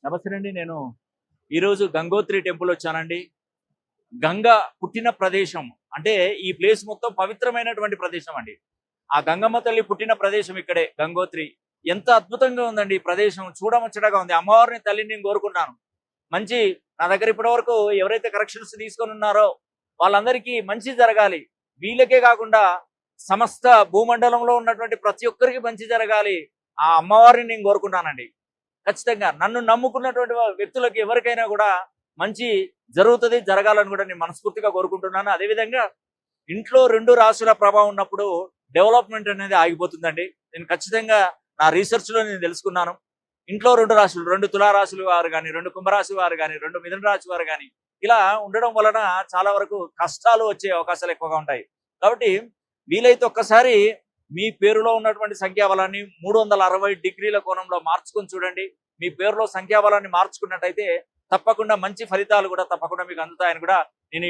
నమస్తే అండి. నేను ఈరోజు గంగోత్రి టెంపుల్ వచ్చానండి. గంగ పుట్టిన ప్రదేశం అంటే ఈ ప్లేస్ మొత్తం పవిత్రమైనటువంటి ప్రదేశం అండి. ఆ గంగమ్మ తల్లి పుట్టిన ప్రదేశం ఇక్కడే గంగోత్రి. ఎంత అద్భుతంగా ఉందండి ఈ ప్రదేశం. చూడముచ్చటగా ఉంది. అమ్మవారిని తల్లిని నేను కోరుకున్నాను. మంచి నా దగ్గర ఇప్పటివరకు ఎవరైతే కరెక్షన్స్ తీసుకొని ఉన్నారో వాళ్ళందరికీ మంచి జరగాలి. వీళ్ళకే కాకుండా సమస్త భూమండలంలో ఉన్నటువంటి ప్రతి ఒక్కరికి మంచి జరగాలి. ఆ అమ్మవారిని నేను కోరుకున్నానండి. ఖచ్చితంగా నన్ను నమ్ముకున్నటువంటి వ్యక్తులకు ఎవరికైనా కూడా మంచి జరుగుతుంది, జరగాలని కూడా నేను మనస్ఫూర్తిగా కోరుకుంటున్నాను. అదేవిధంగా ఇంట్లో 2 రాశుల ప్రభావం ఉన్నప్పుడు డెవలప్మెంట్ అనేది ఆగిపోతుందండి. నేను ఖచ్చితంగా నా రీసెర్చ్లో నేను తెలుసుకున్నాను. ఇంట్లో 2 రాశులు, 2 తులారాశులు వారు కానీ, 2 కుంభరాశి వారు కానీ, 2 మిథున రాశి వారు కానీ ఇలా ఉండడం వలన చాలా వరకు కష్టాలు వచ్చే అవకాశాలు ఎక్కువగా ఉంటాయి. కాబట్టి వీలైతే ఒక్కసారి మీ పేరులో ఉన్నటువంటి సంఖ్యాబలాన్ని 360 డిగ్రీల కోణంలో మార్చుకొని చూడండి. మీ పేరులో సంఖ్యాబలాన్ని మార్చుకున్నట్టయితే తప్పకుండా మంచి ఫలితాలు కూడా తప్పకుండా మీకు అందుతాయని కూడా నేను